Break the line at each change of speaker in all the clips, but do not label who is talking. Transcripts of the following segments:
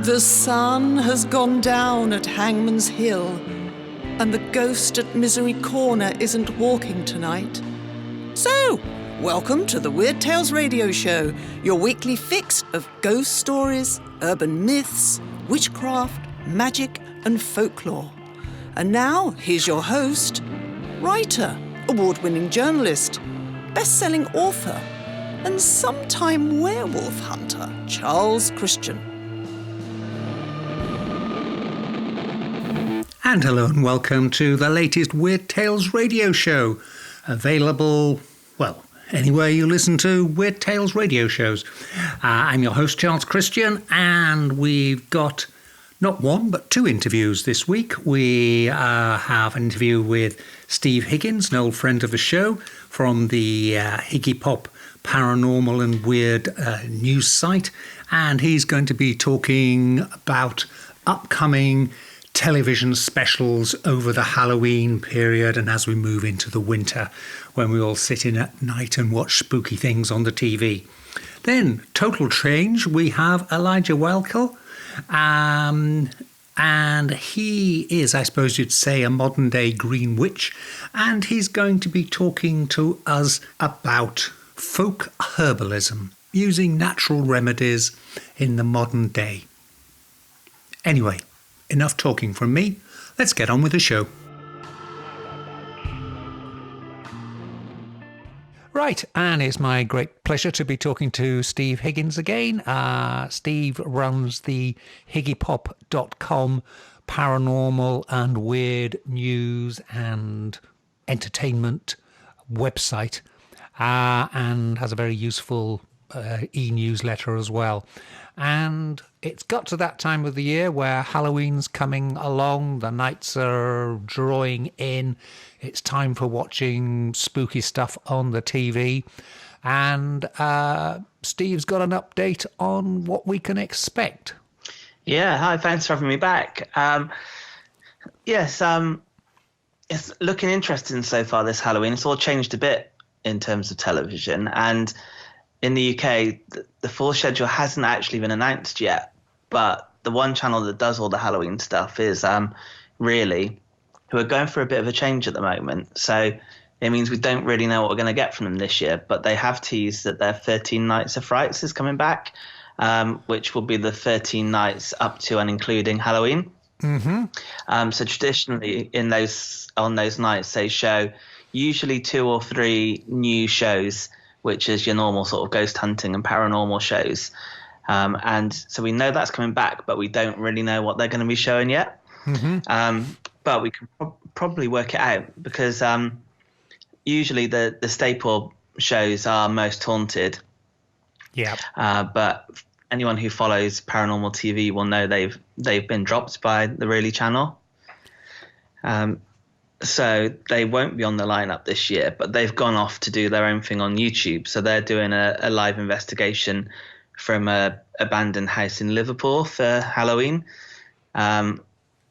The sun has gone down at Hangman's Hill, and the ghost at Misery Corner isn't walking tonight. So, welcome to the Weird Tales Radio Show, your weekly fix of ghost stories, urban myths, witchcraft, magic, and folklore. And now, here's your host, writer, award-winning journalist, best-selling author, and sometime werewolf hunter, Charles Christian.
And hello and welcome to the latest Weird Tales radio show. Available, well, anywhere you listen to Weird Tales radio shows. I'm your host, Charles Christian, and we've got not one, but two interviews this week. We have an interview with Steve Higgins, an old friend of the show, from the Higgypop Paranormal and Weird news site. And he's going to be talking about upcoming television specials over the Halloween period and as we move into the winter, when we all sit in at night and watch spooky things on the TV. Then, total change, we have Elijah Weikel, and he is, I suppose you'd say, a modern day green witch, and he's going to be talking to us about folk herbalism, using natural remedies in the modern day. Anyway, enough talking from me. Let's get on with the show. Right, and it's my great pleasure to be talking to Steve Higgins again. Steve runs the Higgypop.com paranormal and weird news and entertainment website, and has a very useful e-newsletter as well. And it's got to that time of the year where Halloween's coming along, the nights are drawing in, it's time for watching spooky stuff on the TV, and Steve's got an update on what we can expect.
Yeah, hi, thanks for having me back. Yes, it's looking interesting so far this Halloween. It's all changed a bit in terms of television, and in the UK, the full schedule hasn't actually been announced yet, but the one channel that does all the Halloween stuff is Really, who are going through a bit of a change at the moment. So it means we don't really know what we're going to get from them this year, but they have teased that their 13 Nights of Frights is coming back, which will be the 13 nights up to and including Halloween. Mm-hmm. So traditionally on those nights, they show usually 2 or 3 new shows, which is your normal sort of ghost hunting and paranormal shows. And so we know that's coming back, but we don't really know what they're going to be showing yet. Mm-hmm. But we can probably work it out, because usually the staple shows are Most Haunted. Yeah. But anyone who follows paranormal TV will know they've been dropped by the Really channel. So they won't be on the lineup this year, but they've gone off to do their own thing on YouTube. So they're doing a live investigation from a abandoned house in Liverpool for Halloween,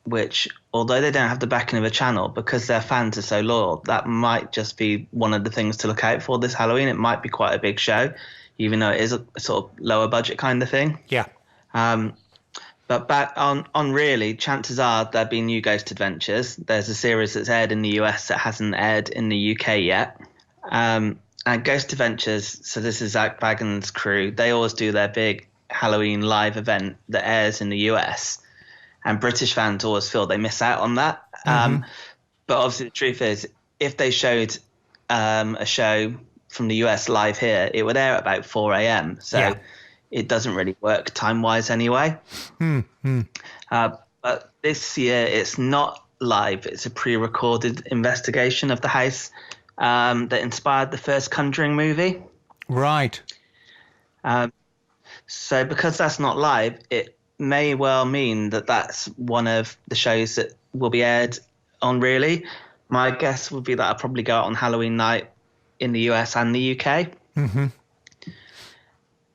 which, although they don't have the backing of a channel, because their fans are so loyal, that might just be one of the things to look out for this Halloween. It might be quite a big show, even though it is a sort of lower budget kind of thing. Yeah. But back on Really, chances are there'll be new Ghost Adventures. There's a series that's aired in the US that hasn't aired in the UK yet. And Ghost Adventures, so this is Zach Bagans' crew, they always do their big Halloween live event that airs in the US. And British fans always feel they miss out on that. Mm-hmm. But obviously the truth is, if they showed a show from the US live here, it would air at about 4 a.m. So yeah, it doesn't really work time-wise anyway. But this year it's not live. It's a pre-recorded investigation of the house that inspired the first Conjuring movie. Right. So because that's not live, it may well mean that that's one of the shows that will be aired on Really. My guess would be that I'll probably go out on Halloween night in the US and the UK. Mm-hmm.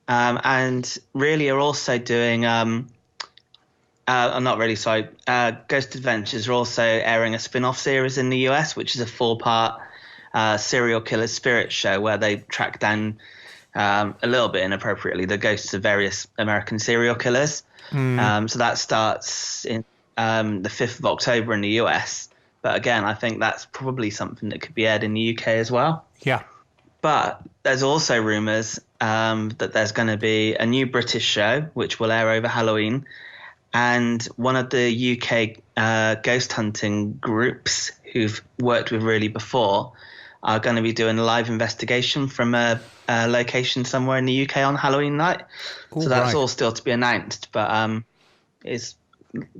And Really are also doing, Ghost Adventures are also airing a spin-off series in the US, which is a 4-part serial killer spirit show where they track down a little bit inappropriately, the ghosts of various American serial killers. So that starts in the 5th of October in the US. But again, I think that's probably something that could be aired in the UK as well.
Yeah.
But there's also rumours that there's going to be a new British show which will air over Halloween. And one of the UK ghost hunting groups who've worked with Really before are going to be doing a live investigation from a location somewhere in the UK on Halloween night. So that's all still to be announced. But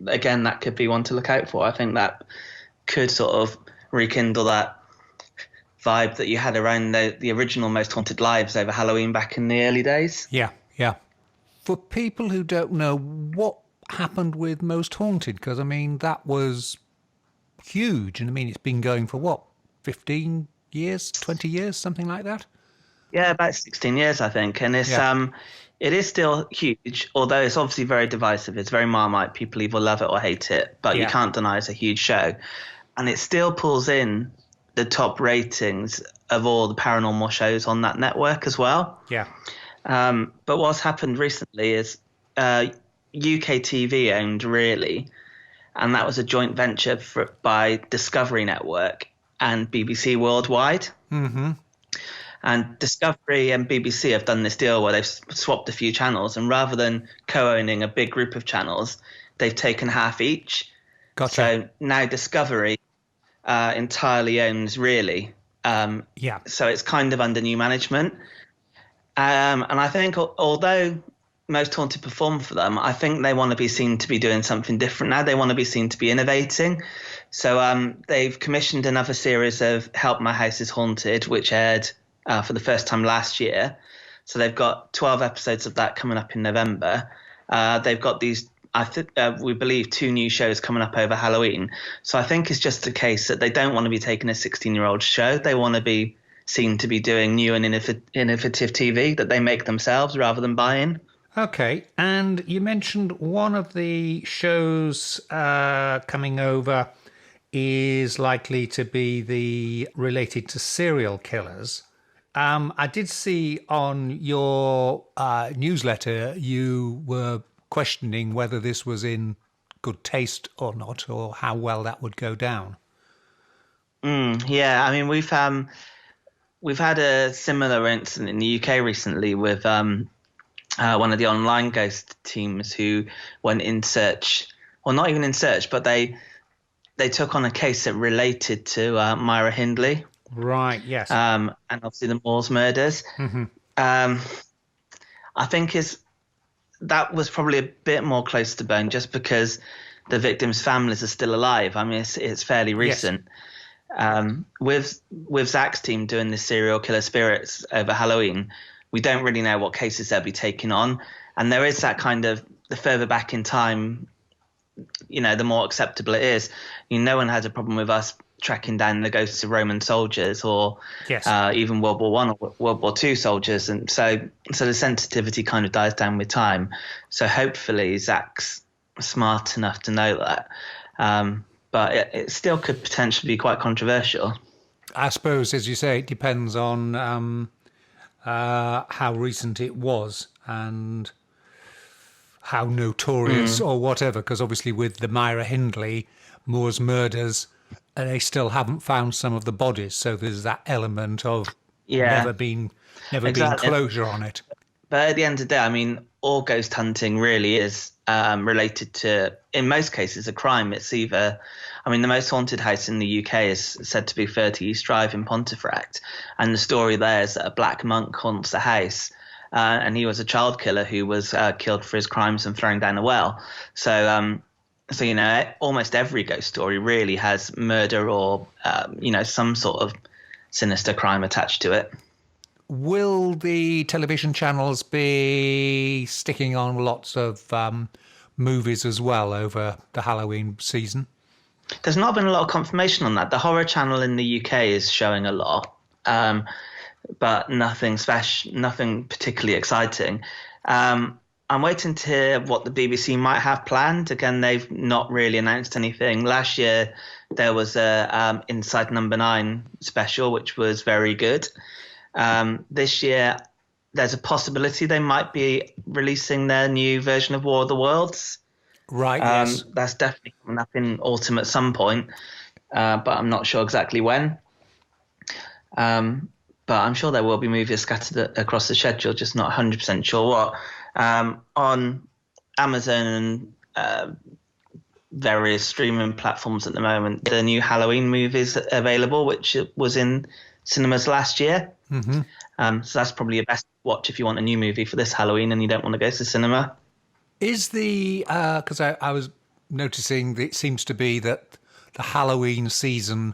again, that could be one to look out for. I think that could sort of rekindle that vibe that you had around the original Most Haunted Lives over Halloween back in the early days.
Yeah, yeah. For people who don't know, what happened with Most Haunted? Because, I mean, that was huge. And, I mean, it's been going for, what, 15 years, 20 years, something like that?
Yeah, about 16 years, I think. And it is still huge, although it's obviously very divisive. It's very Marmite. People either love it or hate it. But you can't deny it's a huge show. And it still pulls in the top ratings of all the paranormal shows on that network as well.
Yeah.
But what's happened recently is UK TV owned Really, and that was a joint venture by Discovery Network and BBC Worldwide.
Mm-hmm.
And Discovery and BBC have done this deal where they've swapped a few channels, and rather than co-owning a big group of channels, they've taken half each.
Gotcha.
So now Discovery entirely owns Really. So it's kind of under new management. And I think although Most Haunted performed for them, I think they want to be seen to be doing something different now. They want to be seen to be innovating. So they've commissioned another series of Help My House is Haunted, which aired for the first time last year. So they've got 12 episodes of that coming up in November. They've got these, we believe, 2 new shows coming up over Halloween. So I think it's just a case that they don't want to be taking a 16-year-old show. They want to be seen to be doing new and innovative TV that they make themselves rather than buying.
Okay, and you mentioned one of the shows coming over is likely to be related to serial killers. I did see on your newsletter you were questioning whether this was in good taste or not, or how well that would go down.
Yeah, I mean, we've had a similar incident in the UK recently with one of the online ghost teams who went in search, or not even in search, but they took on a case that related to Myra Hindley.
Right, yes.
And obviously the Moors murders.
Mm-hmm.
I think that was probably a bit more close to bone just because the victims' families are still alive. I mean, it's fairly recent. Yes. With Zach's team doing this serial killer spirits over Halloween, we don't really know what cases they'll be taking on. And there is that kind of, the further back in time, the more acceptable it is. No one has a problem with us tracking down the ghosts of Roman soldiers or even World War I or World War II soldiers. And so the sensitivity kind of dies down with time. So hopefully Zach's smart enough to know that. But it still could potentially be quite controversial.
I suppose, as you say, it depends on how recent it was and how notorious or whatever, because obviously with the Myra Hindley Moors murders, they still haven't found some of the bodies, so there's that element of never been closure on it.
But at the end of the day, I mean, all ghost hunting really is related to, in most cases, a crime. It's either, the most haunted house in the UK is said to be 30 East Drive in Pontefract, and the story there is that a black monk haunts the house, and he was a child killer who was killed for his crimes and thrown down a well. So almost every ghost story really has murder or, some sort of sinister crime attached to it.
Will the television channels be sticking on lots of movies as well over the Halloween season?
There's not been a lot of confirmation on that. The horror channel in the UK is showing a lot, but nothing special, nothing particularly exciting. I'm waiting to hear what the BBC might have planned. Again, they've not really announced anything. Last year, there was a Inside Number 9 special, which was very good. This year, there's a possibility they might be releasing their new version of War of the Worlds.
Right, yes.
That's definitely coming up in autumn at some point, but I'm not sure exactly when. But I'm sure there will be movies scattered across the schedule, just not 100% sure what. On Amazon and various streaming platforms at the moment, the new Halloween movie is available, which was in cinemas last year.
Mm-hmm.
So that's probably your best watch if you want a new movie for this Halloween and you don't want to go to cinema.
Is the, because I was noticing that it seems to be that the Halloween season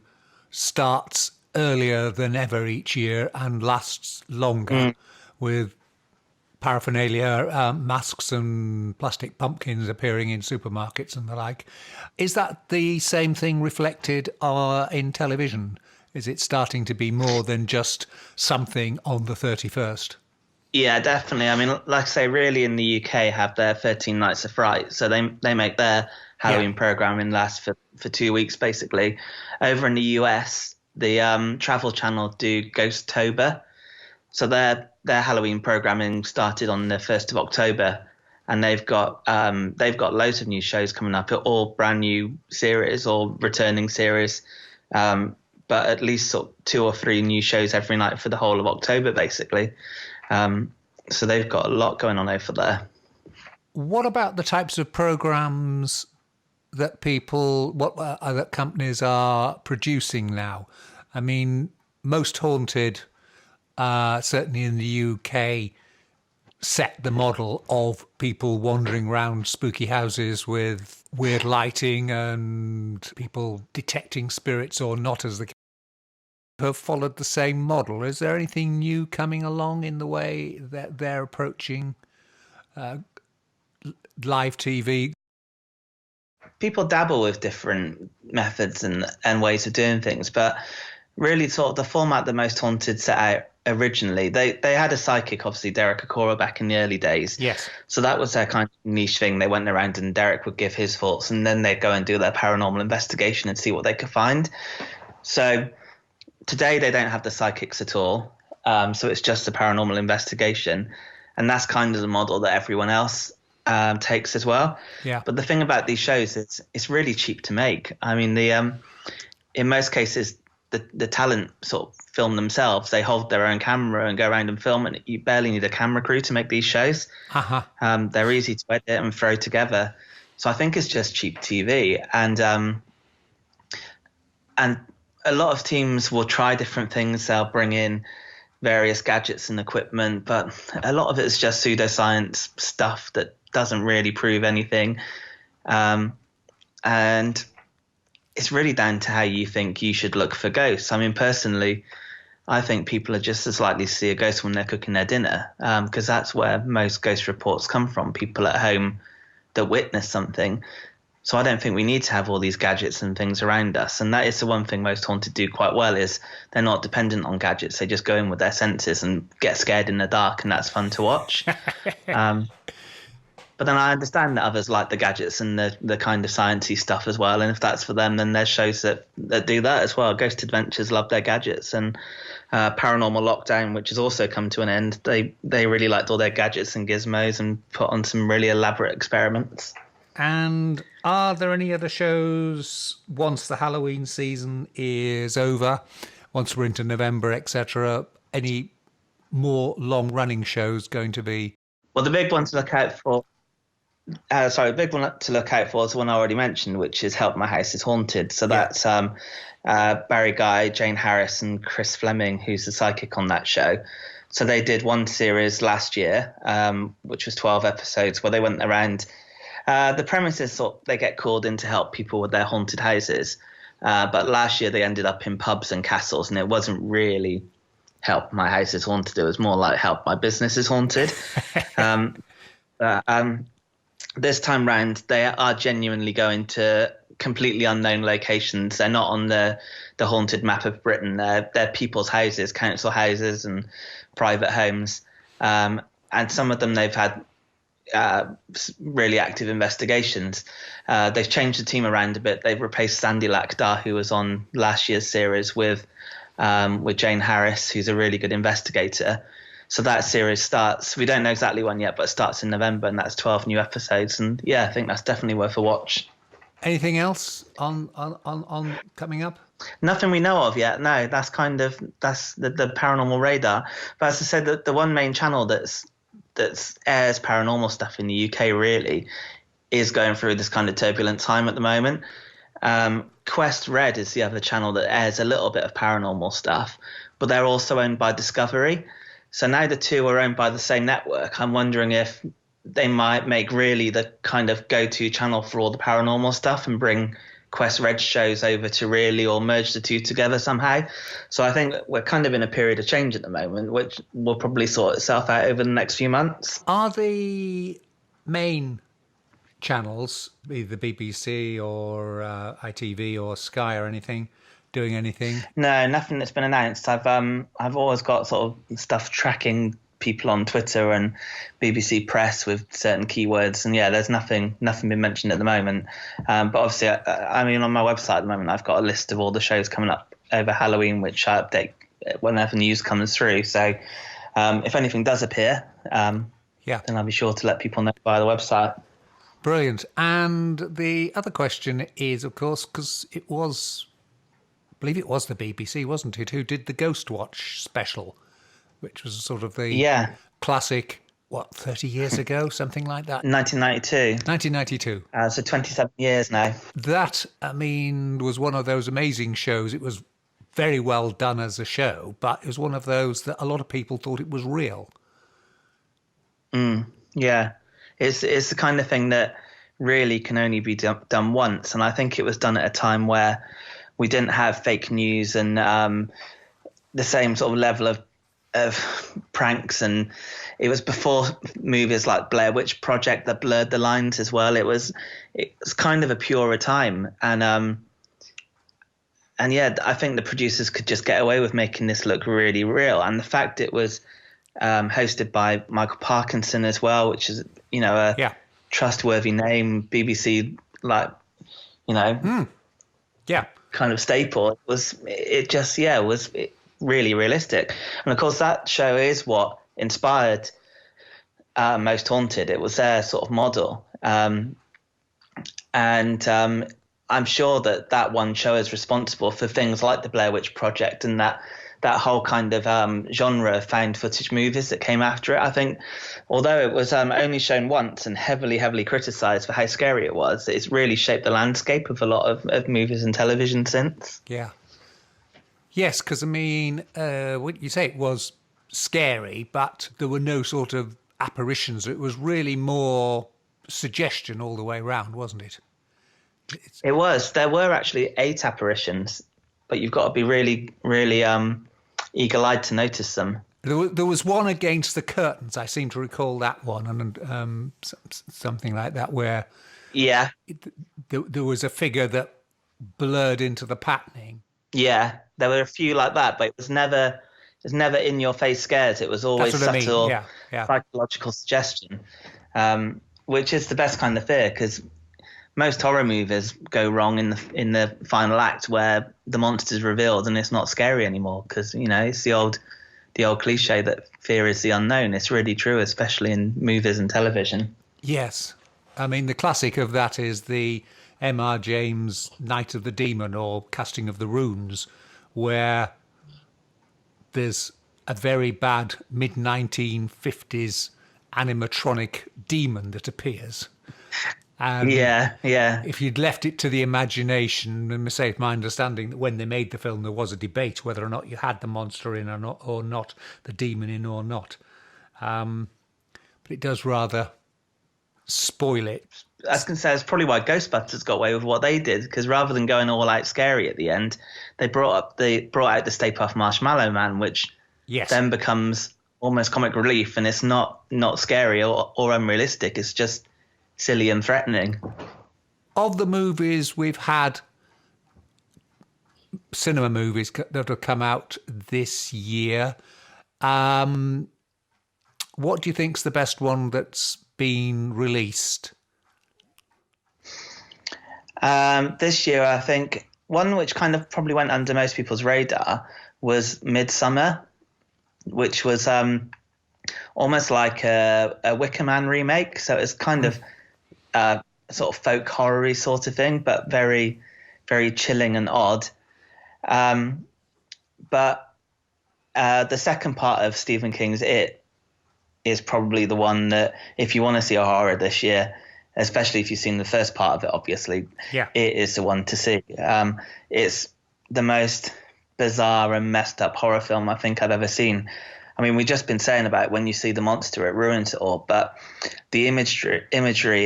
starts earlier than ever each year and lasts longer with paraphernalia, masks and plastic pumpkins appearing in supermarkets and the like. Is that the same thing reflected in television? Is it starting to be more than just something on the 31st?
Yeah, definitely. I mean, like I say, really in the UK have their 13 Nights of Fright. So they make their Halloween programming last for 2 weeks, basically. Over in the US, the Travel Channel do Ghost-tober. So their Halloween programming started on the 1st of October. And they've got loads of new shows coming up, all brand new series or returning series. But at least sort of 2 or 3 new shows every night for the whole of October, basically. So they've got a lot going on over there.
What about the types of programs that that companies are producing now? I mean, Most Haunted, certainly in the UK, set the model of people wandering around spooky houses with weird lighting and people detecting spirits or not, as the have followed the same model. Is there anything new coming along in the way that they're approaching live TV?
People dabble with different methods and ways of doing things, but really sort of the format that Most Haunted set out originally, they had a psychic, obviously, Derek Okora, back in the early days.
Yes.
So that was their kind of niche thing. They went around and Derek would give his thoughts and then they'd go and do their paranormal investigation and see what they could find. So today they don't have the psychics at all. So it's just a paranormal investigation. And that's kind of the model that everyone else takes as well.
Yeah.
But the thing about these shows is it's really cheap to make. I mean, in most cases, the talent sort of film themselves. They hold their own camera and go around and film, and you barely need a camera crew to make these shows.
Uh-huh.
They're easy to edit and throw together. So I think it's just cheap TV. And a lot of teams will try different things. They'll bring in various gadgets and equipment, but a lot of it is just pseudoscience stuff that doesn't really prove anything. And it's really down to how you think you should look for ghosts. I mean, personally, I think people are just as likely to see a ghost when they're cooking their dinner, because that's where most ghost reports come from, people at home that witness something. So I don't think we need to have all these gadgets and things around us. And that is the one thing Most Haunted do quite well, is they're not dependent on gadgets. They just go in with their senses and get scared in the dark, and that's fun to watch. But then I understand that others like the gadgets and the kind of sciencey stuff as well. And if that's for them, then there's shows that do that as well. Ghost Adventures love their gadgets, and Paranormal Lockdown, which has also come to an end, they really liked all their gadgets and gizmos and put on some really elaborate experiments.
And are there any other shows once the Halloween season is over, once we're into November, etc., any more long-running shows going to be? Well,
the big one to look out for, is the one I already mentioned, which is Help My House is Haunted. So that's Barry Guy, Jane Harris, and Chris Fleming, who's the psychic on that show. So they did one series last year, which was 12 episodes, where they went around. The premise is they get called in to help people with their haunted houses. But last year they ended up in pubs and castles, and it wasn't really Help My House is Haunted. It was more like Help My Business is Haunted. This time round, they are genuinely going to completely unknown locations. They're not on the haunted map of Britain. They're people's houses, council houses and private homes. And some of them they've had really active investigations. They've changed the team around a bit. They've replaced Sandy Lakdar, who was on last year's series, with Jane Harris, who's a really good investigator. So that series starts. We don't know exactly when yet, but it starts in November, and that's 12 new episodes. And yeah, I think that's definitely worth a watch.
Anything else on coming up?
Nothing we know of yet. No, that's the paranormal radar. But as I said, the one main channel that's airs paranormal stuff in the UK really is going through this kind of turbulent time at the moment. Quest Red is the other channel that airs a little bit of paranormal stuff, but they're also owned by Discovery. So now the two are owned by the same network. I'm wondering if they might make really the kind of go-to channel for all the paranormal stuff and bring Quest Red shows over to really, or merge the two together somehow. So I think we're kind of in a period of change at the moment, which will probably sort itself out over the next few months.
Are the main channels, either BBC or ITV or Sky or anything, doing anything?
No, nothing that's been announced. I've always got sort of stuff tracking people on Twitter and BBC Press with certain keywords, and yeah, there's nothing been mentioned at the moment. But obviously, I mean, on my website at the moment, I've got a list of all the shows coming up over Halloween, which I update whenever news comes through. So if anything does appear, then I'll be sure to let people know via the website.
Brilliant. And the other question is, of course, because I believe it was the BBC, wasn't it, who did the Ghost Watch special, which was sort of the classic, 30 years ago, something like that?
1992.
1992.
So 27 years now.
That, I mean, was one of those amazing shows. It was very well done as a show, but it was one of those that a lot of people thought it was real.
Yeah. It's the kind of thing that really can only be done once. And I think it was done at a time where we didn't have fake news and the same sort of level of pranks, and it was before movies like Blair Witch Project that blurred the lines as well. It was kind of a purer time, and yeah, I think the producers could just get away with making this look really real. And the fact it was hosted by Michael Parkinson as well, which is a trustworthy name, BBC kind of staple. It was really realistic. And of course that show is what inspired Most Haunted. It was their sort of model, and I'm sure that one show is responsible for things like the Blair Witch Project and that whole kind of genre of found footage movies that came after it. I think although it was only shown once and heavily criticized for how scary it was, it's really shaped the landscape of a lot of movies and television since.
Yeah. Yes, because, I mean, what you say, it was scary, but there were no sort of apparitions. It was really more suggestion all the way around, wasn't it?
It was. There were actually 8 apparitions, but you've got to be really, really eagle-eyed to notice them.
There was one against the curtains. I seem to recall that one, and something like that, where there was a figure that blurred into the patterning. Yeah,
there were a few like that, but it was never in your face scares. It was always subtle, psychological suggestion, which is the best kind of fear, because most horror movies go wrong in the final act where the monster's revealed and it's not scary anymore, because it's the old cliche that fear is the unknown. It's really true, especially in movies and television.
Yes, I mean the classic of that is the M.R. James Night of the Demon or Casting of the Runes, where there's a very bad mid-1950s animatronic demon that appears. And if you'd left it to the imagination, and say it's my understanding that when they made the film there was a debate whether or not you had the monster in or not, the demon in or not. But it does rather spoil it.
I was going to say, it's probably why Ghostbusters got away with what they did, because rather than going all out scary at the end, they brought out the Stay Puft Marshmallow Man, which then becomes almost comic relief, and it's not scary or unrealistic. It's just silly and threatening.
Of the movies we've had, cinema movies that have come out this year, what do you think's the best one that's been released?
This year, I think one which kind of probably went under most people's radar was Midsummer, which was almost like a Wicker Man remake. So it's kind of sort of folk horror-y sort of thing, but very, very chilling and odd. But the second part of Stephen King's It is probably the one that, if you want to see a horror this year, especially if you've seen the first part of it, obviously, It is the one to see. It's the most bizarre and messed up horror film I think I've ever seen. I mean, we've just been saying about when you see the monster, it ruins it all. But the imagery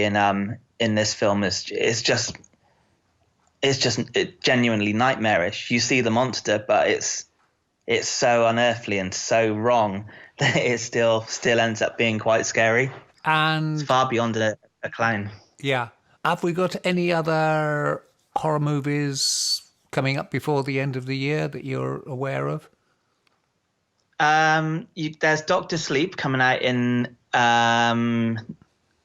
in this film is just genuinely nightmarish. You see the monster, but it's so unearthly and so wrong that it still ends up being quite scary.
And
it's far beyond a clown.
Yeah. Have we got any other horror movies coming up before the end of the year that you're aware of?
There's Doctor Sleep coming out in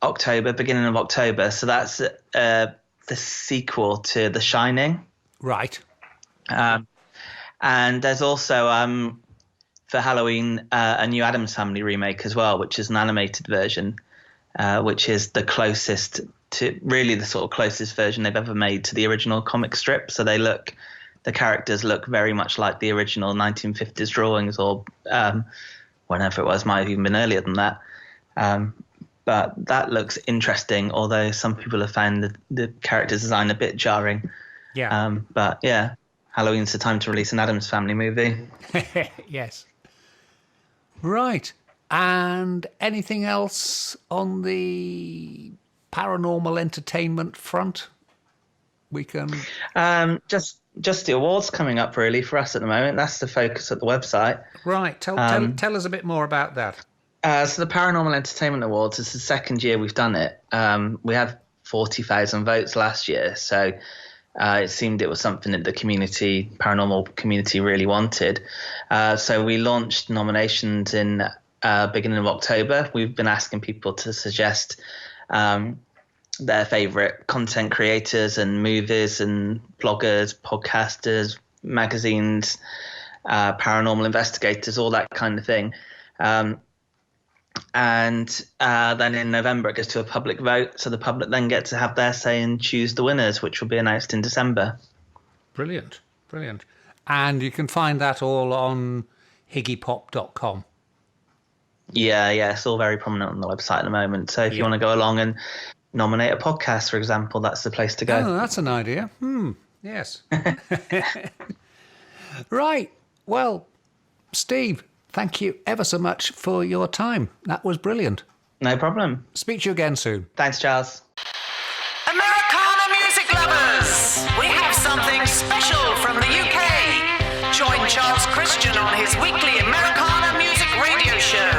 October, beginning of October. So that's the sequel to The Shining.
Right.
And there's also for Halloween a new Addams Family remake as well, which is an animated version, which is the closest to really the sort of closest version they've ever made to the original comic strip. So the characters look very much like the original 1950s drawings, or whenever it was, might have even been earlier than that. But that looks interesting, although some people have found the character design a bit jarring.
Yeah.
But yeah, Halloween's the time to release an Addams Family movie.
Yes. Right. And anything else on the paranormal entertainment front? We can...
Just the awards coming up, really, for us at the moment. That's the focus at the website.
Right. Tell us a bit more about that.
So the Paranormal Entertainment Awards is the second year we've done it. We had 40,000 votes last year, so it seemed it was something that the paranormal community really wanted. So we launched nominations in beginning of October. We've been asking people to suggest their favorite content creators and movies and bloggers, podcasters, magazines, paranormal investigators, all that kind of thing. And then in November it goes to a public vote, so the public then get to have their say and choose the winners, which will be announced in December.
Brilliant. And you can find that all on higgypop.com.
Yeah, it's all very prominent on the website at the moment. So if you want to go along and nominate a podcast, for example, that's the place to go.
Oh, that's an idea. Yes. Right. Well, Steve, thank you ever so much for your time. That was brilliant.
No problem.
Speak to you again soon.
Thanks, Charles.
Americana music lovers, we have something special from the UK. Join Charles Christian on his weekly Americana music radio show.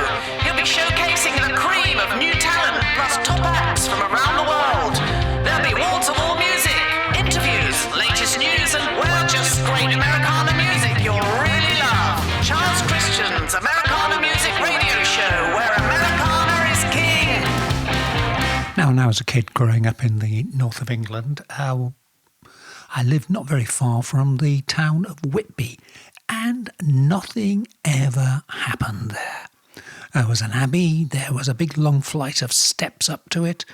He'll be showcasing the cream of new talent plus top acts from around the world. There'll be wall-to-wall music, interviews, latest news, and, well, just great Americana music you'll really love. Charles Christian's Americana Music Radio Show, where Americana is king.
Now, when I was a kid growing up in the north of England, I lived not very far from the town of Whitby, and nothing ever happened there. There was an abbey, there was a big long flight of steps up to it,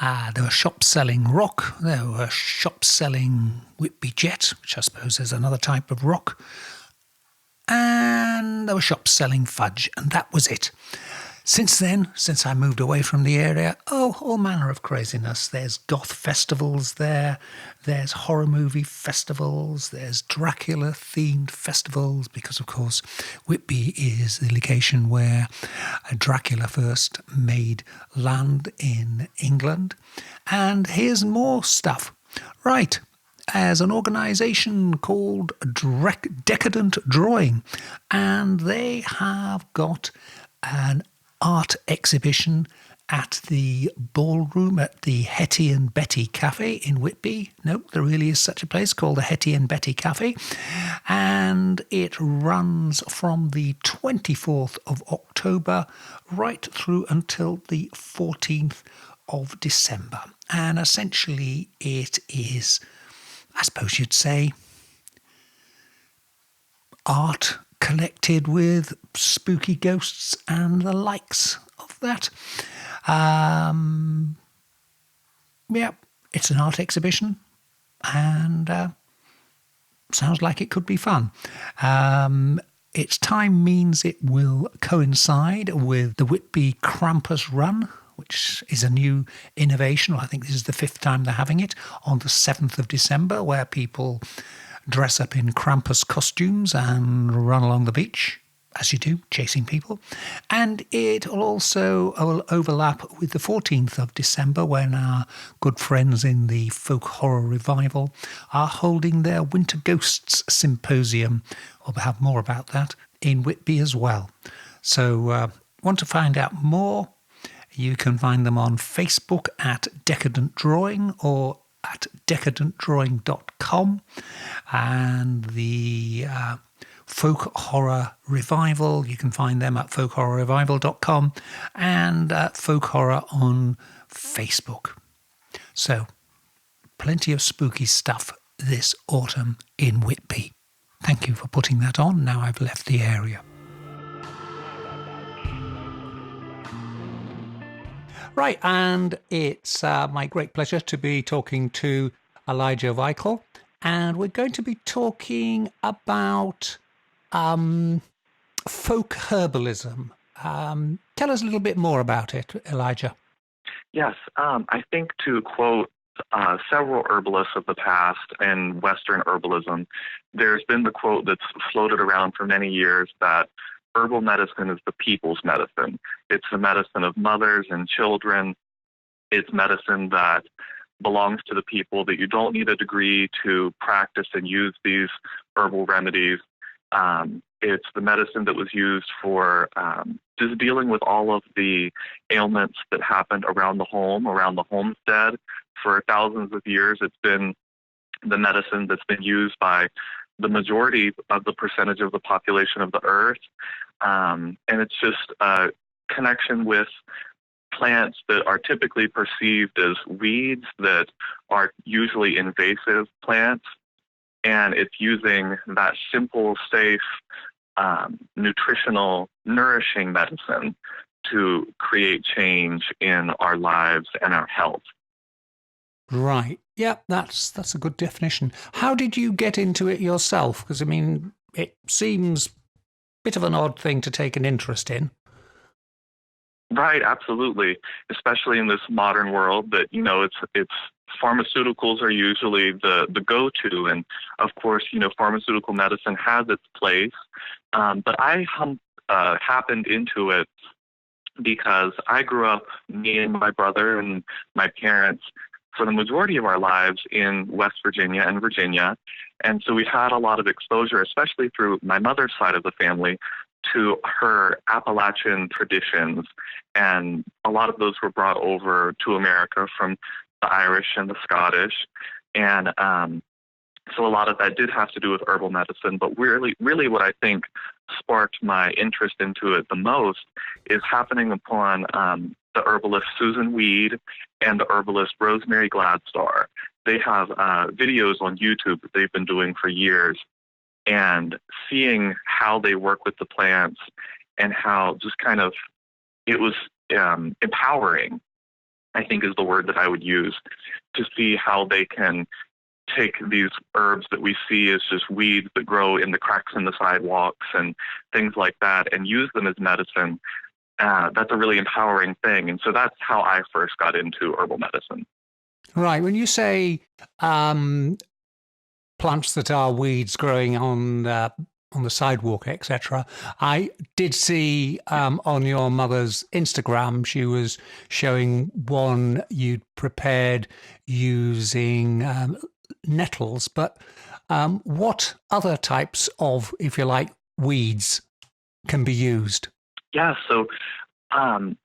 there were shops selling rock, there were shops selling Whitby Jet, which I suppose is another type of rock, and there were shops selling fudge, and that was it. Since then, since I moved away from the area, all manner of craziness. There's goth festivals there, there's horror movie festivals, there's Dracula-themed festivals, because, of course, Whitby is the location where Dracula first made land in England. And here's more stuff. Right. As an organisation called Decadent Drawing, and they have got an art exhibition at the ballroom at the Hetty and Betty Cafe in Whitby. No, there really is such a place called the Hetty and Betty Cafe. And it runs from the 24th of October right through until the 14th of December. And essentially it is, I suppose you'd say, art connected with spooky ghosts and the likes of that. Yeah, it's an art exhibition, and sounds like it could be fun. Its time means it will coincide with the Whitby Krampus Run, which is a new innovation. I think this is the 5th time they're having it, on the 7th of December, where people dress up in Krampus costumes and run along the beach, as you do, chasing people. And it will also overlap with the 14th of December, when our good friends in the Folk Horror Revival are holding their Winter Ghosts Symposium. We'll have more about that in Whitby as well. So want to find out more? You can find them on Facebook at Decadent Drawing or at decadentdrawing.com. And the Folk Horror Revival, you can find them at folkhorrorrevival.com and Folk Horror on Facebook. So, plenty of spooky stuff this autumn in Whitby. Thank you for putting that on. Now I've left the area. Right, and it's my great pleasure to be talking to Elijah Weikel, and we're going to be talking about folk herbalism. Tell us a little bit more about it, Elijah.
Yes, I think, to quote several herbalists of the past in Western herbalism, there's been the quote that's floated around for many years that herbal medicine is the people's medicine. It's the medicine of mothers and children. It's medicine that belongs to the people, that you don't need a degree to practice and use these herbal remedies. It's the medicine that was used for just dealing with all of the ailments that happened around the home, around the homestead. For thousands of years, it's been the medicine that's been used by the majority of the percentage of the population of the earth. And it's just a connection with plants that are typically perceived as weeds, that are usually invasive plants. And it's using that simple, safe, nutritional, nourishing medicine to create change in our lives and our health.
Right. Yeah, that's a good definition. How did you get into it yourself? Because, I mean, it seems a bit of an odd thing to take an interest in.
Right, absolutely. Especially in this modern world that, you know, it's pharmaceuticals are usually the go-to. And of course, you know, pharmaceutical medicine has its place. But I happened into it because I grew up, me and my brother and my parents, for the majority of our lives in West Virginia and Virginia. And so we had a lot of exposure, especially through my mother's side of the family, to her Appalachian traditions. And a lot of those were brought over to America from the Irish and the Scottish. And so a lot of that did have to do with herbal medicine. But really what I think sparked my interest into it the most is happening upon the herbalist Susan Weed and the herbalist Rosemary Gladstar. They have videos on YouTube that they've been doing for years, and seeing how they work with the plants and how just kind of it was empowering, I think is the word that I would use, to see how they can take these herbs that we see as just weeds that grow in the cracks in the sidewalks and things like that, and use them as medicine. That's a really empowering thing. And so that's how I first got into herbal medicine.
Right. When you say plants that are weeds growing on the sidewalk, etc., I did see on your mother's Instagram, she was showing one you'd prepared using nettles. But what other types of, if you like, weeds can be used?
Yeah, so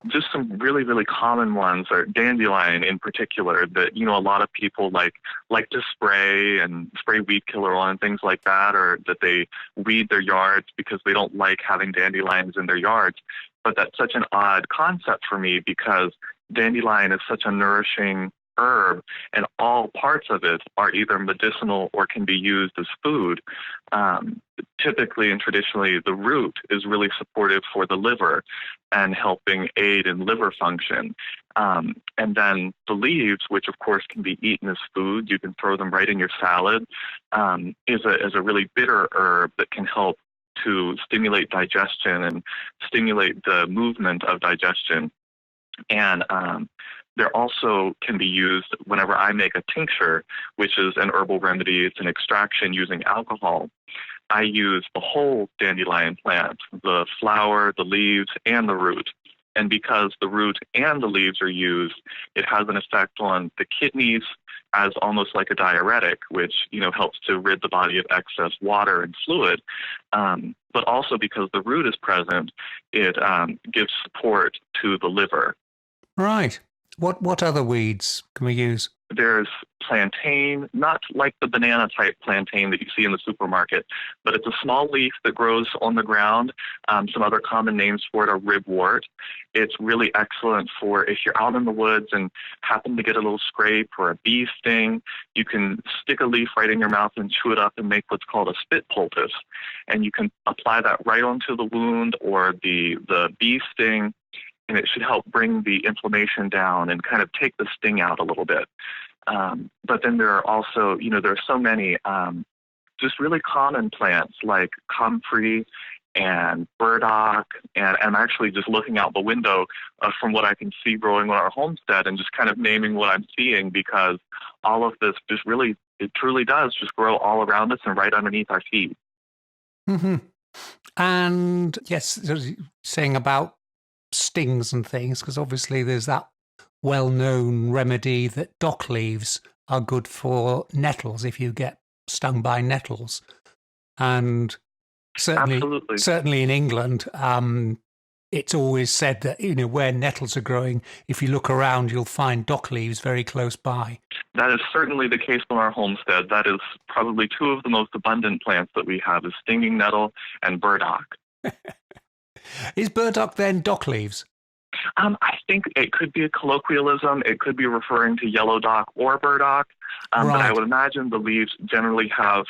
just some really, really common ones are dandelion in particular, that, you know, a lot of people like to spray weed killer on, things like that, or that they weed their yards because they don't like having dandelions in their yards. But that's such an odd concept for me, because dandelion is such a nourishing herb, and all parts of it are either medicinal or can be used as food. Typically and traditionally, the root is really supportive for the liver and helping aid in liver function. And then the leaves, which of course can be eaten as food, you can throw them right in your salad, is a really bitter herb that can help to stimulate digestion and stimulate the movement of digestion. And there also can be used whenever I make a tincture, which is an herbal remedy. It's an extraction using alcohol. I use the whole dandelion plant, the flower, the leaves, and the root. And because the root and the leaves are used, it has an effect on the kidneys as almost like a diuretic, which, helps to rid the body of excess water and fluid. But also because the root is present, it gives support to the liver.
Right. What other weeds can we use?
There's plantain, not like the banana type plantain that you see in the supermarket, but it's a small leaf that grows on the ground. Some other common names for it are ribwort. It's really excellent for if you're out in the woods and happen to get a little scrape or a bee sting, you can stick a leaf right in your mouth and chew it up and make what's called a spit poultice. And you can apply that right onto the wound or the bee sting, and it should help bring the inflammation down and kind of take the sting out a little bit. But then there are also, there are so many just really common plants like comfrey and burdock. And I'm actually just looking out the window from what I can see growing on our homestead and just kind of naming what I'm seeing, because all of this just really, it truly does just grow all around us and right underneath our feet.
Mm-hmm. And yes, saying about stings and things, because obviously there's that well-known remedy that dock leaves are good for nettles if you get stung by nettles. And certainly in England, it's always said that, where nettles are growing, if you look around, you'll find dock leaves very close by.
That is certainly the case on our homestead. That is probably two of the most abundant plants that we have, is stinging nettle and burdock.
Is burdock then dock leaves?
I think it could be a colloquialism. It could be referring to yellow dock or burdock.
Right.
But I would imagine the leaves generally have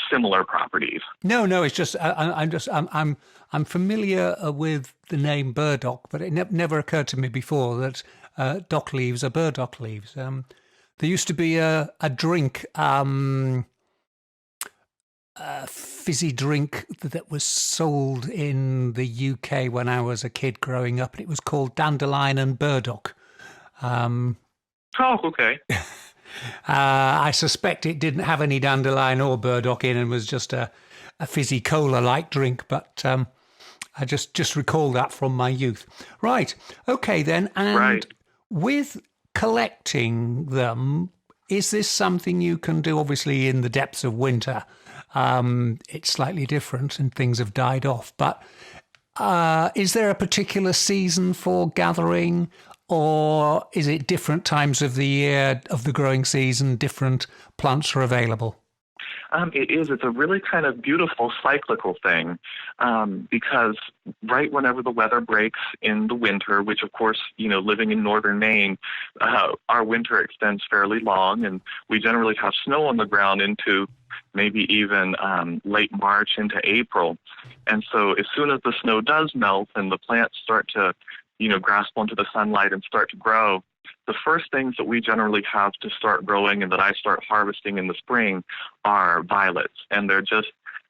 similar properties.
No, it's just I'm familiar with the name burdock, but it never occurred to me before that dock leaves are burdock leaves. There used to be a drink, a fizzy drink that was sold in the UK when I was a kid growing up, and it was called dandelion and burdock.
Oh, okay.
I suspect it didn't have any dandelion or burdock in and was just a fizzy cola-like drink, but I just recall that from my youth. Right, okay then, and with collecting them, is this something you can do, obviously, in the depths of winter? It's slightly different and things have died off, but is there a particular season for gathering, or is it different times of the year of the growing season, different plants are available?
It is. It's a really kind of beautiful cyclical thing, because right whenever the weather breaks in the winter, which of course, living in northern Maine, our winter extends fairly long, and we generally have snow on the ground into maybe even late March into April. And so as soon as the snow does melt and the plants start to, grasp onto the sunlight and start to grow, the first things that we generally have to start growing and that I start harvesting in the spring are violets. And they're just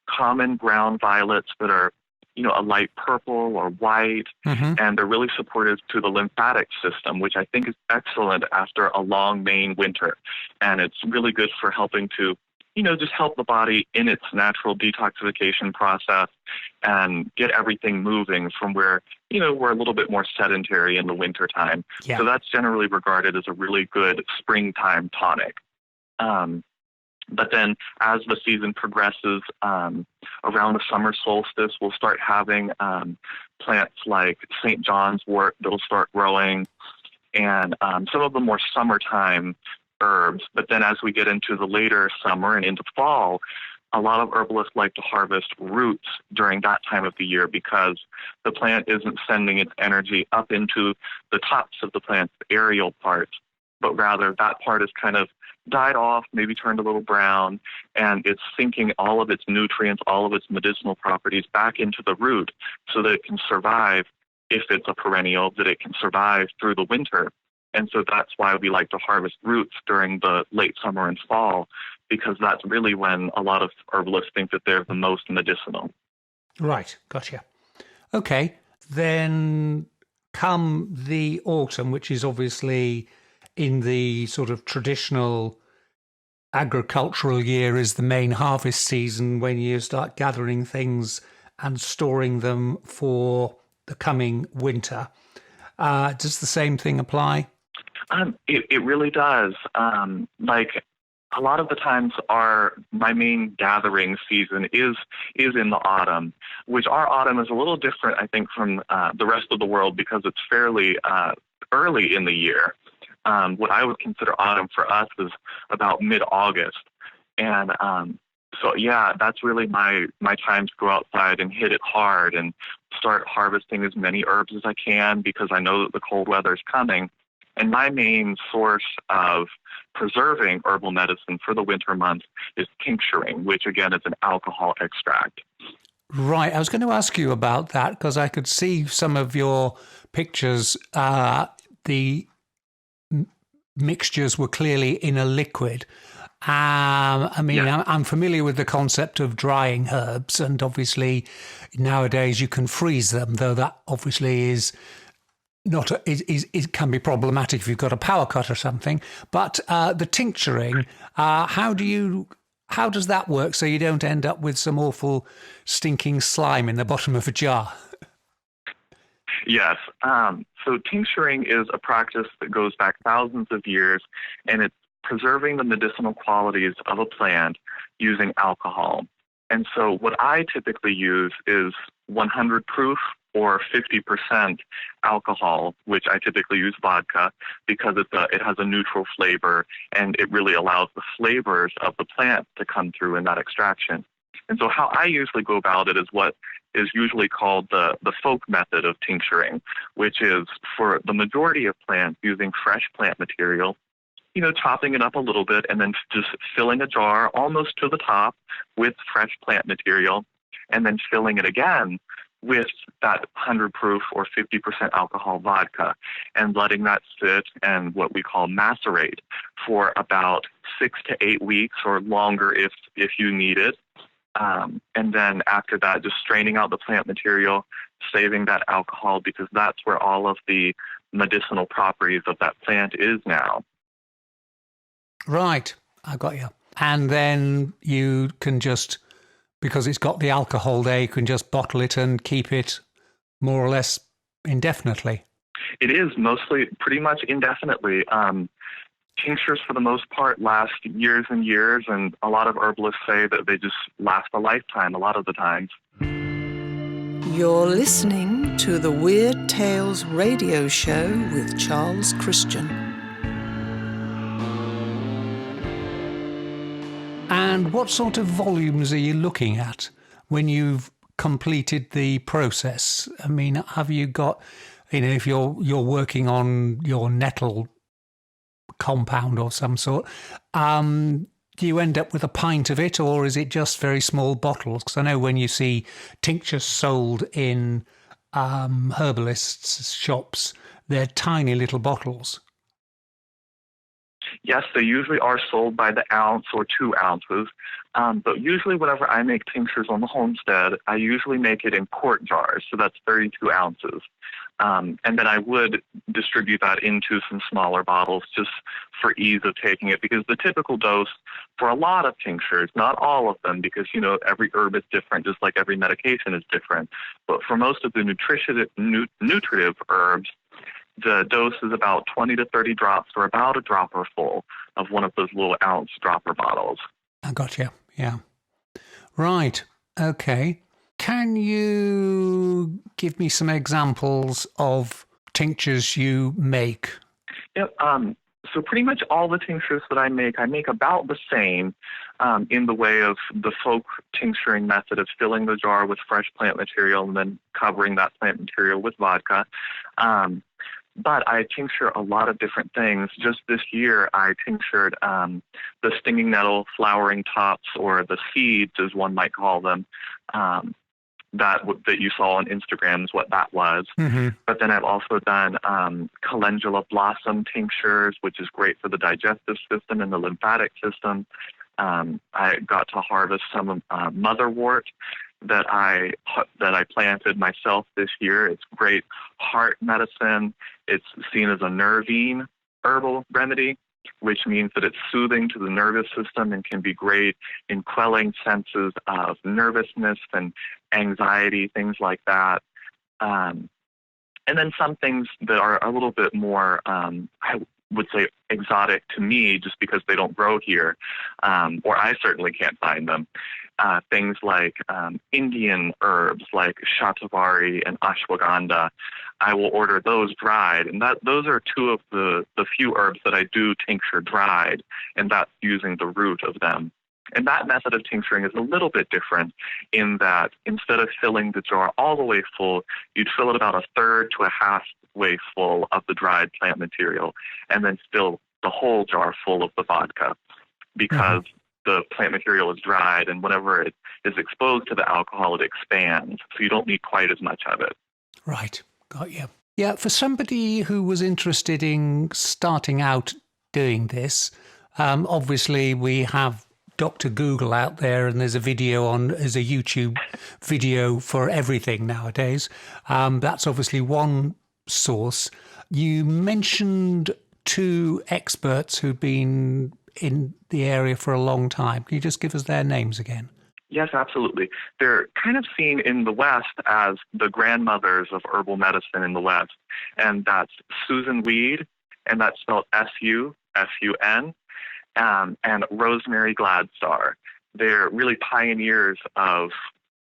common ground violets that are, a light purple or white. Mm-hmm. And they're really supportive to the lymphatic system, which I think is excellent after a long Maine winter. And it's really good for helping to, just help the body in its natural detoxification process and get everything moving from where, we're a little bit more sedentary in the wintertime. Yeah. So that's generally regarded as a really good springtime tonic. But then as the season progresses, around the summer solstice, we'll start having plants like St. John's wort that'll start growing, and some of the more summertime herbs. But then as we get into the later summer and into fall, a lot of herbalists like to harvest roots during that time of the year because the plant isn't sending its energy up into the tops of the plant's aerial parts. but rather that part is kind of died off, maybe turned a little brown, and it's sinking all of its nutrients, all of its medicinal properties back into the root so that it can survive. If it's a perennial, that it can survive through the winter. And so that's why we like to harvest roots during the late summer and fall, because that's really when a lot of herbalists think that they're the most medicinal.
Right, gotcha. Okay, then come the autumn, which is obviously in the sort of traditional agricultural year, is the main harvest season when you start gathering things and storing them for the coming winter. Does the same thing apply?
It really does. Like a lot of the times my main gathering season is in the autumn, which our autumn is a little different, I think, from the rest of the world because it's fairly early in the year. What I would consider autumn for us is about mid-August. And so, yeah, that's really my time to go outside and hit it hard and start harvesting as many herbs as I can because I know that the cold weather is coming. And my main source of preserving herbal medicine for the winter months is tincturing, which, again, is an alcohol extract.
Right. I was going to ask you about that because I could see some of your pictures. The mixtures were clearly in a liquid. I'm familiar with the concept of drying herbs, and obviously nowadays you can freeze them, though that obviously is not it can be problematic if you've got a power cut or something. But the tincturing, how does that work so you don't end up with some awful stinking slime in the bottom of a jar?
Yes. So tincturing is a practice that goes back thousands of years, and it's preserving the medicinal qualities of a plant using alcohol. And so what I typically use is 100 proof or 50% alcohol, which I typically use vodka because it has a neutral flavor and it really allows the flavors of the plant to come through in that extraction. And so how I usually go about it is what is usually called the folk method of tincturing, which is for the majority of plants using fresh plant material, chopping it up a little bit and then just filling a jar almost to the top with fresh plant material and then filling it again with that 100 proof or 50% alcohol vodka and letting that sit and what we call macerate for about 6 to 8 weeks or longer if you need it. And then after that, just straining out the plant material, saving that alcohol because that's where all of the medicinal properties of that plant is now.
Right, I got you. And then you can just, because it's got the alcohol there, you can just bottle it and keep it more or less indefinitely.
It is mostly pretty much indefinitely. Tinctures, for the most part, last years and years, and a lot of herbalists say that they just last a lifetime a lot of the times.
You're listening to the Weird Tales radio show with Charles Christian.
And what sort of volumes are you looking at when you've completed the process? I mean, have you got, if you're working on your nettle compound or some sort, do you end up with a pint of it, or is it just very small bottles? Because I know when you see tinctures sold in herbalists' shops, they're tiny little bottles.
Yes, they usually are sold by the ounce or 2 ounces, but usually whenever I make tinctures on the homestead, I usually make it in quart jars, so that's 32 ounces. And then I would distribute that into some smaller bottles just for ease of taking it, because the typical dose for a lot of tinctures, not all of them, because, every herb is different, just like every medication is different, but for most of the nutritive herbs, the dose is about 20 to 30 drops, or about a dropper full of one of those little ounce dropper bottles.
I got you. Yeah. Right. Okay. Can you give me some examples of tinctures you make?
Yep. So pretty much all the tinctures that I make about the same in the way of the folk tincturing method of filling the jar with fresh plant material and then covering that plant material with vodka. But I tincture a lot of different things. Just this year, I tinctured the stinging nettle flowering tops, or the seeds, as one might call them. That you saw on Instagram is what that was. Mm-hmm. But then I've also done calendula blossom tinctures, which is great for the digestive system and the lymphatic system. I got to harvest some motherwort that I planted myself this year. It's great heart medicine. It's seen as a nervine herbal remedy, which means that it's soothing to the nervous system and can be great in quelling senses of nervousness and anxiety, things like that. And then some things that are a little bit more, I would say, exotic to me, just because they don't grow here, or I certainly can't find them. Things like Indian herbs like shatavari and ashwagandha. I will order those dried, and those are two of the few herbs that I do tincture dried, and that's using the root of them. And that method of tincturing is a little bit different in that instead of filling the jar all the way full, you'd fill it about a third to a half way full of the dried plant material, and then fill the whole jar full of the vodka, because the plant material is dried, and whenever it is exposed to the alcohol, it expands. So you don't need quite as much of it.
Right. Got you. Yeah, for somebody who was interested in starting out doing this, obviously we have Dr. Google out there, and there's a YouTube video for everything nowadays. That's obviously one source. You mentioned 2 experts who've been in the area for a long time. Can you just give us their names again?
Yes, absolutely. They're kind of seen in the West as the grandmothers of herbal medicine in the West, and that's Susan Weed, and that's spelled S-U-S-U-N, and Rosemary Gladstar. They're really pioneers of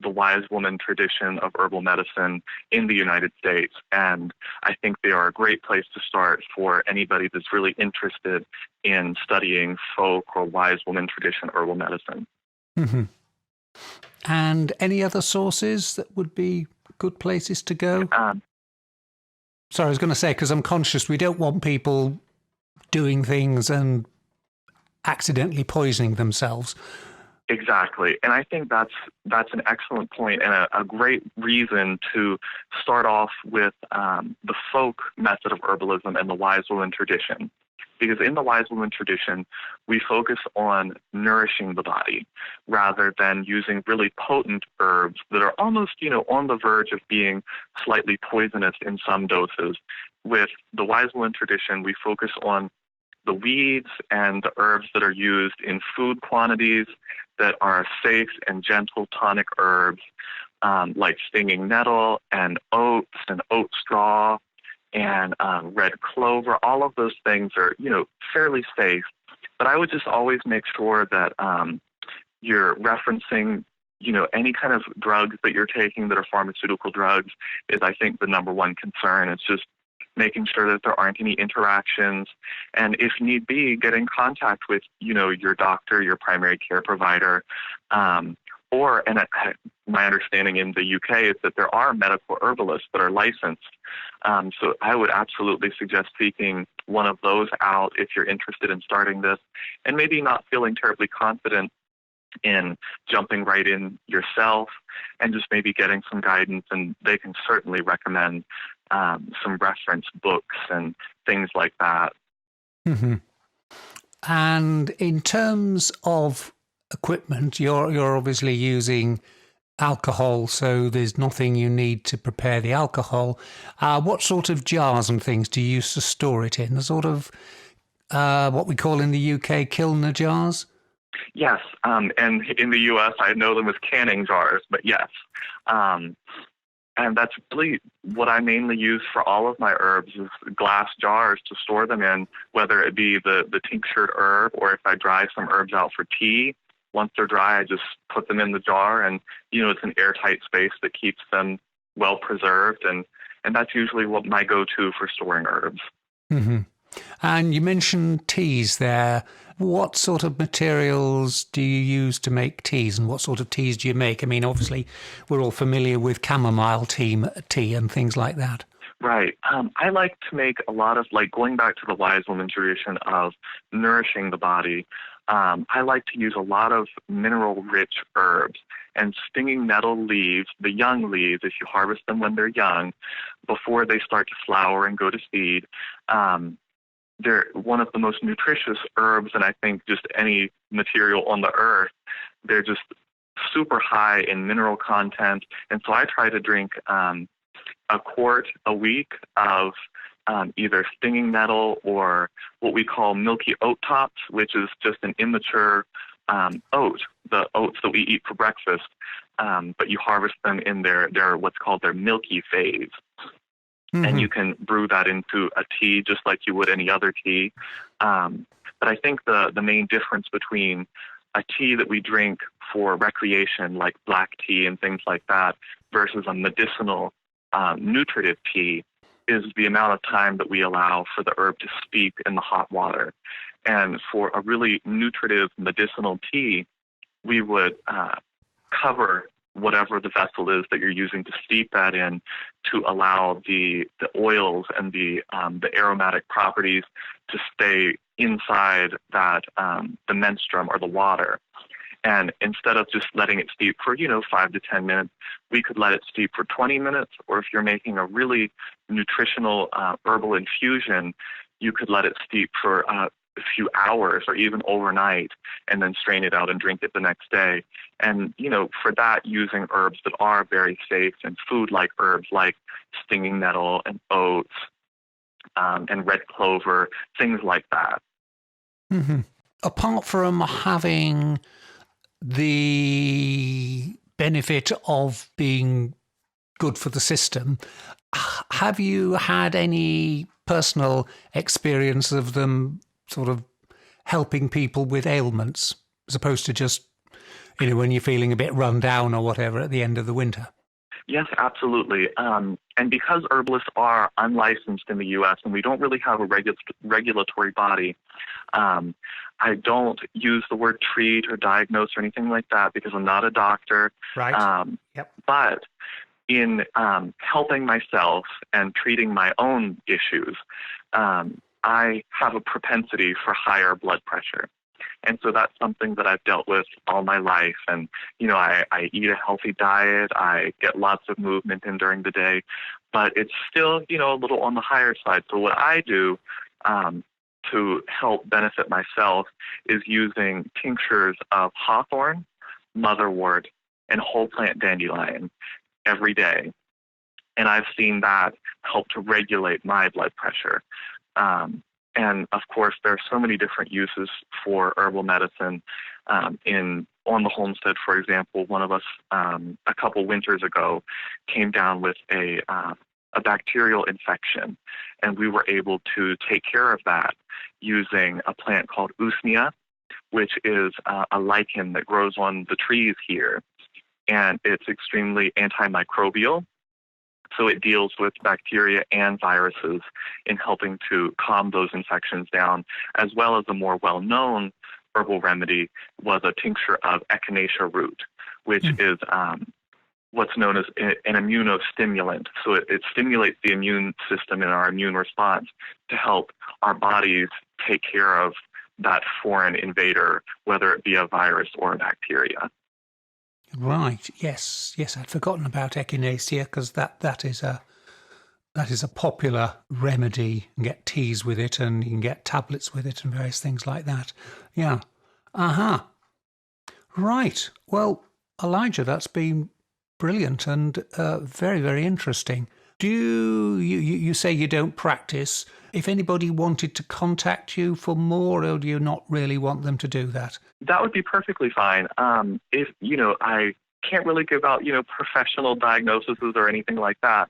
the wise woman tradition of herbal medicine in the United States. And I think they are a great place to start for anybody that's really interested in studying folk or wise woman tradition herbal medicine.
Mm-hmm. And any other sources that would be good places to go? Sorry, I was going to say, because I'm conscious we don't want people doing things and accidentally poisoning themselves.
Exactly. And I think that's an excellent point, and a great reason to start off with the folk method of herbalism and the wise woman tradition. Because in the wise woman tradition, we focus on nourishing the body rather than using really potent herbs that are almost, on the verge of being slightly poisonous in some doses. With the wise woman tradition, we focus on the weeds and the herbs that are used in food quantities that are safe and gentle tonic herbs, like stinging nettle and oats and oat straw and red clover. All of those things are, fairly safe. But I would just always make sure that you're referencing, any kind of drugs that you're taking that are pharmaceutical drugs is, I think, the number one concern. It's just making sure that there aren't any interactions, and if need be, get in contact with, your doctor, your primary care provider, my understanding in the UK is that there are medical herbalists that are licensed. So I would absolutely suggest seeking one of those out if you're interested in starting this, and maybe not feeling terribly confident in jumping right in yourself, and just maybe getting some guidance, and they can certainly recommend some reference books and things like that.
Mm-hmm. And in terms of equipment, you're obviously using alcohol, so there's nothing you need to prepare the alcohol. What sort of jars and things do you use to store it in? The sort of what we call in the UK Kilner jars?
Yes, and in the US I know them as canning jars, but yes. And that's really what I mainly use for all of my herbs is glass jars to store them in, whether it be the tinctured herb or if I dry some herbs out for tea. Once they're dry, I just put them in the jar, and, it's an airtight space that keeps them well preserved. And that's usually what my go-to for storing herbs.
Mm-hmm. And you mentioned teas there. What sort of materials do you use to make teas, and what sort of teas do you make? I mean, obviously, we're all familiar with chamomile tea and things like that.
Right. I like to make a lot of, like, going back to the wise woman tradition of nourishing the body. I like to use a lot of mineral-rich herbs and stinging nettle leaves, the young leaves, if you harvest them when they're young, before they start to flower and go to seed. They're one of the most nutritious herbs, and I think just any material on the earth. They're just super high in mineral content, and so I try to drink a quart a week of either stinging nettle or what we call milky oat tops, which is just an immature oat, the oats that we eat for breakfast, but you harvest them in their what's called their milky phase. Mm-hmm. And you can brew that into a tea just like you would any other tea. But I think the main difference between a tea that we drink for recreation, like black tea and things like that, versus a medicinal nutritive tea is the amount of time that we allow for the herb to steep in the hot water. And for a really nutritive medicinal tea, we would cover whatever the vessel is that you're using to steep that in to allow the oils and the aromatic properties to stay inside that the menstruum or the water. And instead of just letting it steep for, 5 to 10 minutes, we could let it steep for 20 minutes. Or if you're making a really nutritional herbal infusion, you could let it steep for a few hours or even overnight and then strain it out and drink it the next day. And, for that, using herbs that are very safe and food-like herbs like stinging nettle and oats and red clover, things like that.
Mm-hmm. Apart from having the benefit of being good for the system, have you had any personal experience of them sort of helping people with ailments as opposed to just, when you're feeling a bit run down or whatever at the end of the winter?
Yes, absolutely. And because herbalists are unlicensed in the U.S. and we don't really have a regulatory body, I don't use the word treat or diagnose or anything like that because I'm not a doctor.
Right. Yep.
But in helping myself and treating my own issues, I have a propensity for higher blood pressure. And so that's something that I've dealt with all my life. And, I eat a healthy diet. I get lots of movement in during the day, but it's still, a little on the higher side. So what I do to help benefit myself is using tinctures of hawthorn, motherwort, and whole plant dandelion every day. And I've seen that help to regulate my blood pressure. And of course, there are so many different uses for herbal medicine. On the homestead, for example, one of us a couple winters ago came down with a bacterial infection, and we were able to take care of that using a plant called usnea, which is a lichen that grows on the trees here, and it's extremely antimicrobial. So it deals with bacteria and viruses in helping to calm those infections down, as well as a more well-known herbal remedy was a tincture of echinacea root, which is what's known as an immunostimulant. So it stimulates the immune system and our immune response to help our bodies take care of that foreign invader, whether it be a virus or a bacteria.
Right. Yes. I'd forgotten about echinacea because that is a popular remedy. You can get teas with it, and you can get tablets with it, and various things like that. Yeah. Right. Well, Elijah, that's been brilliant and very, very interesting. Do you say you don't practice? If anybody wanted to contact you for more, or do you not really want them to do that?
That would be perfectly fine. If, I can't really give out, professional diagnoses or anything like that,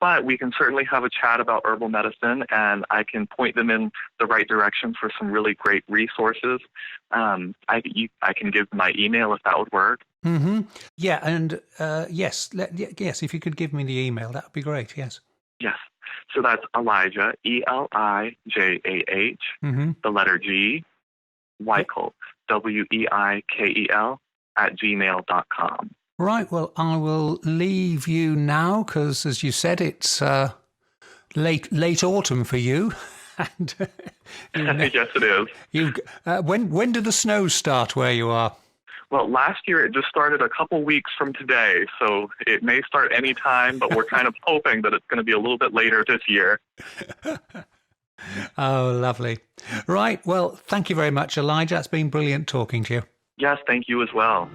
but we can certainly have a chat about herbal medicine, and I can point them in the right direction for some really great resources. I can give my email if that would work.
Mm-hmm. Yeah, and yes, if you could give me the email, that would be great, yes.
Yes. So that's Elijah, Elijah, the letter G, Weikel, Weikel, @gmail.com.
Right, well, I will leave you now because, as you said, it's late autumn for you. And
Yes, it is.
When do the snows start where you are?
Well, last year it just started a couple weeks from today, so it may start any time, but we're kind of hoping that it's going to be a little bit later this year.
Oh, lovely. Right. Well, thank you very much, Elijah. It's been brilliant talking to you.
Yes, thank you as well.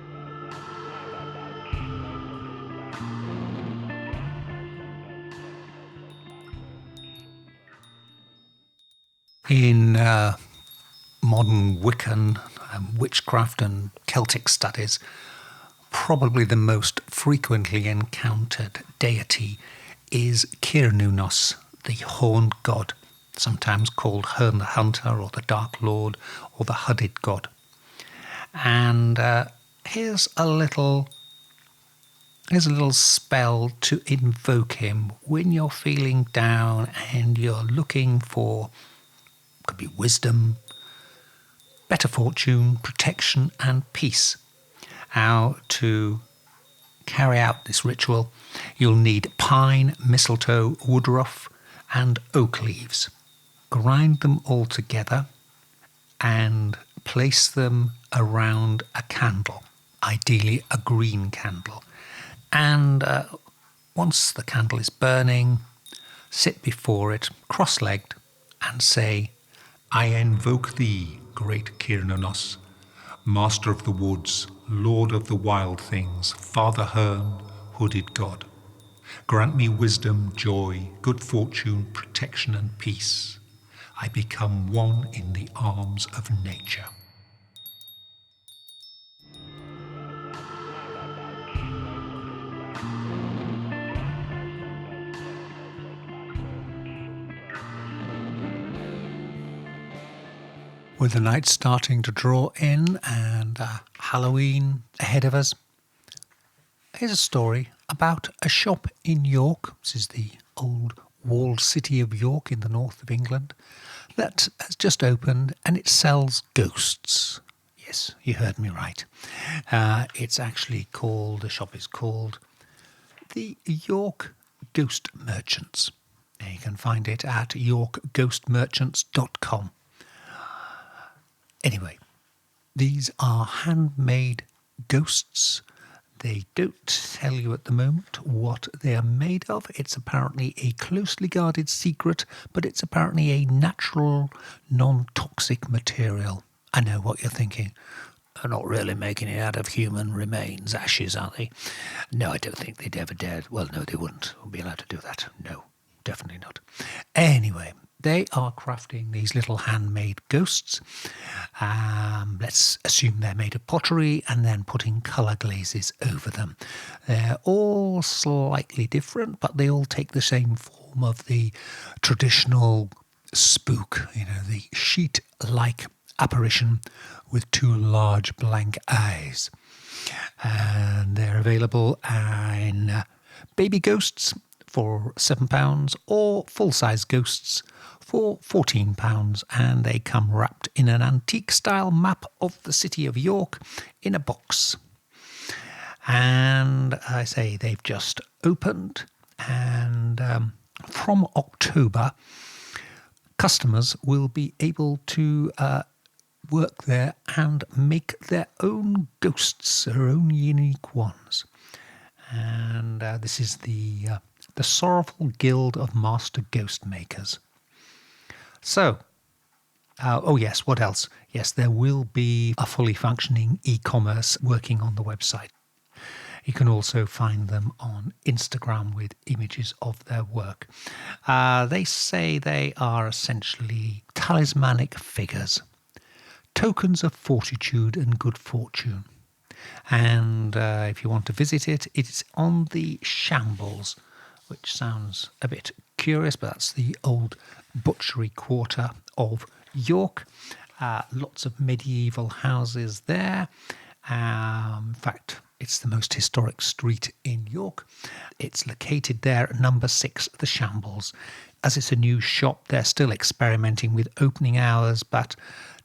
In modern Wiccan witchcraft and Celtic studies, probably the most frequently encountered deity is Cernunnos, the horned god, sometimes called Herne the Hunter or the Dark Lord or the Hooded God. And here's a little spell to invoke him when you're feeling down and you're looking for, could be wisdom, better fortune, protection and peace. How to carry out this ritual, you'll need pine, mistletoe, woodruff and oak leaves. Grind them all together and place them around a candle, ideally a green candle. And once the candle is burning, sit before it cross-legged and say, I invoke thee, great Cernunnos, Master of the woods, Lord of the wild things, Father Herne, hooded God. Grant me wisdom, joy, good fortune, protection and peace. I become one in the arms of nature. With the night starting to draw in and Halloween ahead of us, here's a story about a shop in York. This is the old walled city of York in the north of England that has just opened, and it sells ghosts. Yes, you heard me right. It's actually called, the shop is called the York Ghost Merchants. And you can find it at yorkghostmerchants.com. Anyway, these are handmade ghosts. They don't tell you at the moment what they are made of. It's apparently a closely guarded secret, but it's apparently a natural, non-toxic material. I know what you're thinking. They're not really making it out of human remains, ashes, are they? No, I don't think they'd ever dare. Well, no, they wouldn't be allowed to do that. No, definitely not. Anyway, they are crafting these little handmade ghosts. Let's assume they're made of pottery and then putting colour glazes over them. They're all slightly different, but they all take the same form of the traditional spook, the sheet-like apparition with two large blank eyes. And they're available in baby ghosts for £7 or full-size ghosts for £14, and they come wrapped in an antique-style map of the city of York in a box. And I say they've just opened, and from October, customers will be able to work there and make their own ghosts, their own unique ones. And this is the Sorrowful Guild of Master Ghost Makers. So, yes, what else? Yes, there will be a fully functioning e-commerce working on the website. You can also find them on Instagram with images of their work. They say they are essentially talismanic figures, tokens of fortitude and good fortune. And if you want to visit it, it's on the Shambles, which sounds a bit curious, but that's the old butchery quarter of York. Lots of medieval houses there. In fact, it's the most historic street in York. It's located there at number 6, the Shambles. As it's a new shop, they're still experimenting with opening hours, but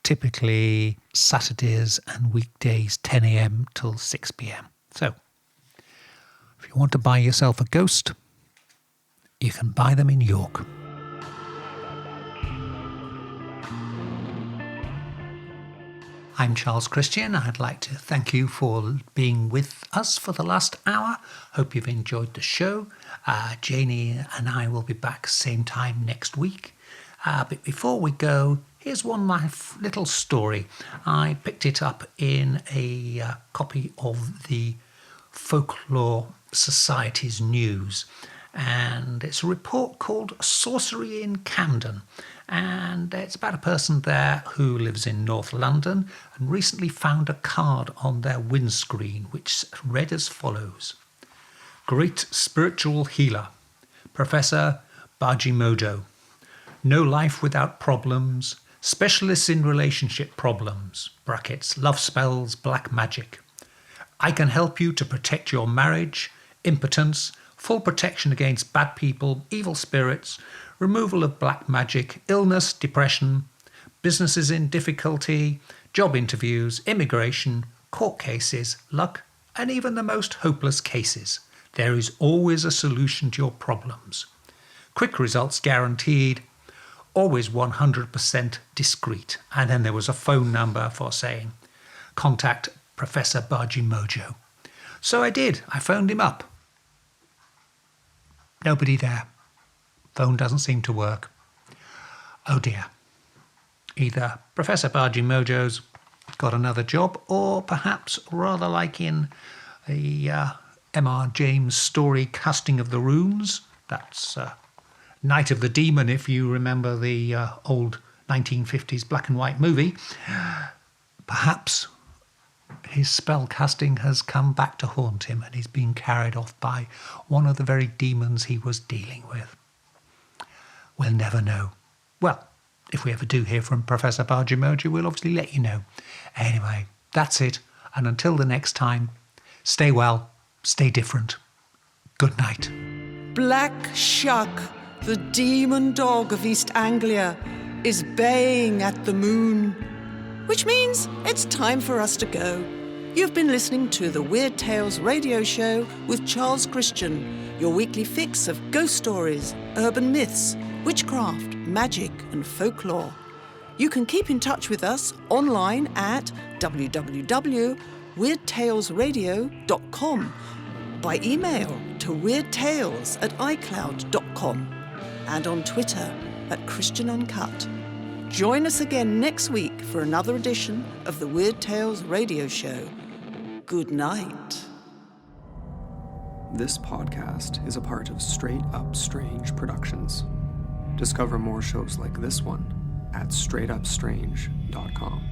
typically Saturdays and weekdays 10 a.m. till 6 p.m. So, if you want to buy yourself a ghost, you can buy them in York. I'm Charles Christian. I'd like to thank you for being with us for the last hour. Hope you've enjoyed the show. Janie and I will be back same time next week. But before we go, here's one my little story. I picked it up in a copy of the Folklore Society's news, and it's a report called Sorcery in Camden, and it's about a person there who lives in North London and recently found a card on their windscreen which read as follows: Great spiritual healer, Professor Bajimodo. No life without problems, specialists in relationship problems, brackets, love spells, black magic. I can help you to protect your marriage, impotence, full protection against bad people, evil spirits, removal of black magic, illness, depression, businesses in difficulty, job interviews, immigration, court cases, luck, and even the most hopeless cases. There is always a solution to your problems. Quick results guaranteed, always 100% discreet. And then there was a phone number for saying, contact Professor Bajimodo. So I did. I phoned him up. Nobody there. Phone doesn't seem to work. Oh dear. Either Professor Bajimodo's got another job, or perhaps, rather like in the M.R. James story Casting of the Runes, that's Night of the Demon, if you remember the old 1950s black and white movie, perhaps his spell casting has come back to haunt him and he's been carried off by one of the very demons he was dealing with. We'll never know. Well, if we ever do hear from Professor Bajimodo, we'll obviously let you know. Anyway, that's it. And until the next time, stay well, stay different. Good night.
Black Shuck, the demon dog of East Anglia, is baying at the moon, which means it's time for us to go. You've been listening to the Weird Tales radio show with Charles Christian, your weekly fix of ghost stories, urban myths, witchcraft, magic and folklore. You can keep in touch with us online at www.weirdtalesradio.com, by email to weirdtales@icloud.com, and on Twitter at Christian Uncut. Join us again next week for another edition of the Weird Tales radio show. Good night.
This podcast is a part of Straight Up Strange Productions. Discover more shows like this one at straightupstrange.com.